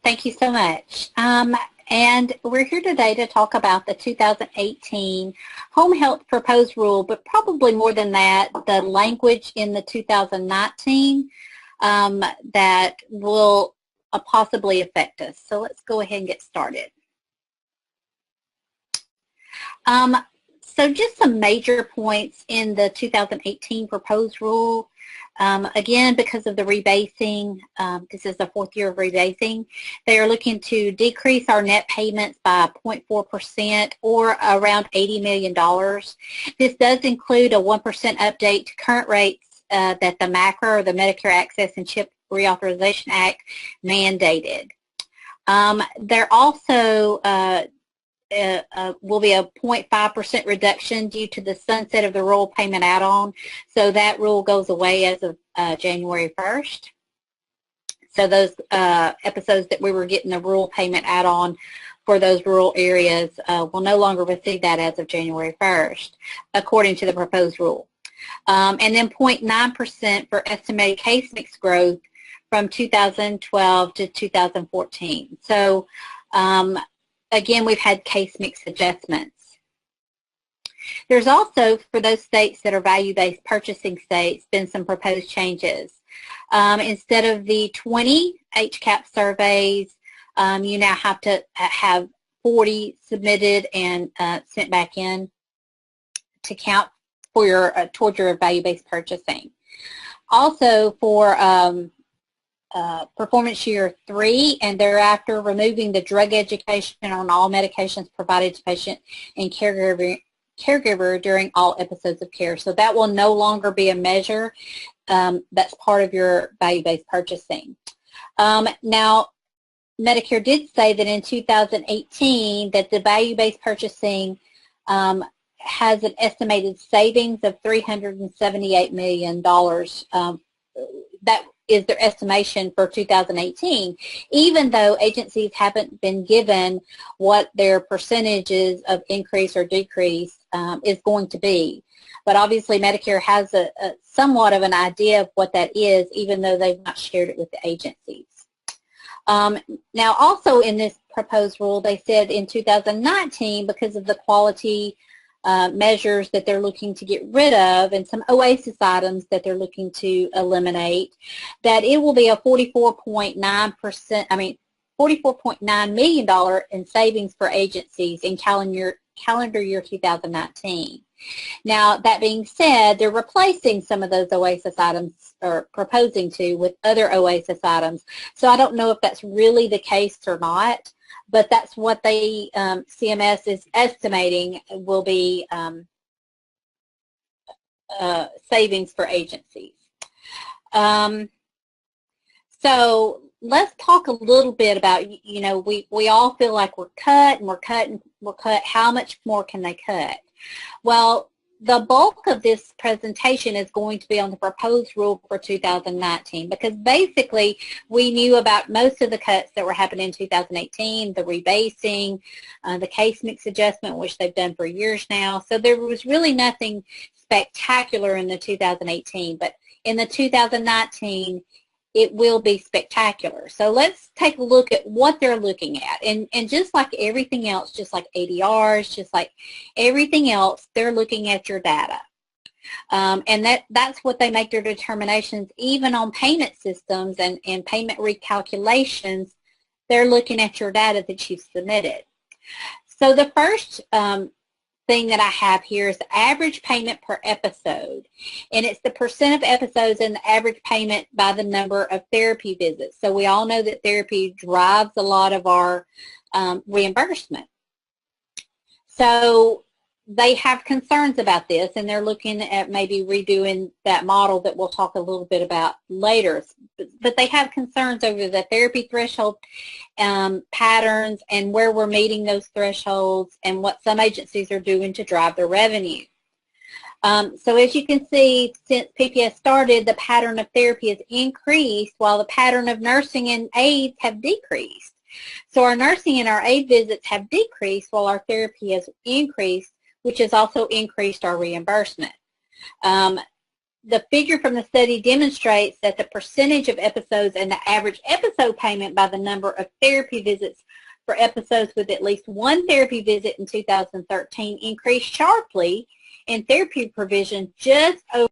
Thank you so much. And we're here today to talk about the 2018 Home Health Proposed Rule, but probably more than that, the language in the 2019 that will possibly affect us. So let's go ahead and get started. So just some major points in the 2018 proposed rule. Again, because of the rebasing, this is the fourth year of rebasing, they are looking to decrease our net payments by 0.4% or around $80 million. This does include a 1% update to current rates that the MACRA, or the Medicare Access and CHIP Reauthorization Act, mandated. There also will be a 0.5% reduction due to the sunset of the rural payment add-on. So that rule goes away as of January 1st. So those episodes that we were getting the rural payment add-on for those rural areas will no longer receive that as of January 1st, according to the proposed rule. And then 0.9% for estimated case mix growth from 2012 to 2014. So again, we've had case mix adjustments. There's also, for those states that are value-based purchasing states, been some proposed changes. Instead of the 20 HCAP surveys, you now have to have 40 submitted and sent back in to count for your towards your value-based purchasing. Also, for performance year 3 and thereafter, removing the drug education on all medications provided to patient and caregiver during all episodes of care. So that will no longer be a measure that's part of your value-based purchasing. Now, Medicare did say that in 2018 that the value-based purchasing has an estimated savings of $378 million. That is their estimation for 2018, even though agencies haven't been given what their percentages of increase or decrease is going to be. But obviously Medicare has a somewhat of an idea of what that is, even though they've not shared it with the agencies. Now also in this proposed rule, they said in 2019, because of the quality measures that they're looking to get rid of and some OASIS items that they're looking to eliminate, that it will be a $44.9 million in savings for agencies in calendar year 2019. Now, that being said, they're replacing some of those OASIS items, or proposing to, with other OASIS items. So I don't know if that's really the case or not, but that's what they, CMS is estimating will be savings for agencies. So let's talk a little bit about, you know, we all feel like we're cut and we're cut and we're cut. How much more can they cut? Well, the bulk of this presentation is going to be on the proposed rule for 2019, because basically we knew about most of the cuts that were happening in 2018, the rebasing, the case mix adjustment, which they've done for years now. So there was really nothing spectacular in the 2018, but in the 2019, it will be spectacular. So let's take a look at what they're looking at. And just like everything else, just like ADRs, just like everything else, they're looking at your data. And that's what they make their determinations, even on payment systems and payment recalculations. They're looking at your data that you've submitted. So the first thing that I have here is the average payment per episode, and it's the percent of episodes and the average payment by the number of therapy visits. So we all know that therapy drives a lot of our reimbursement. So they have concerns about this, and they're looking at maybe redoing that model that we'll talk a little bit about later. But they have concerns over the therapy threshold patterns and where we're meeting those thresholds and what some agencies are doing to drive their revenue. So as you can see, since PPS started, the pattern of therapy has increased while the pattern of nursing and aides have decreased. So our nursing and our aide visits have decreased while our therapy has increased, which has also increased our reimbursement. the figure from the study demonstrates that the percentage of episodes and the average episode payment by the number of therapy visits for episodes with at least one therapy visit in 2013 increased sharply in therapy provision just over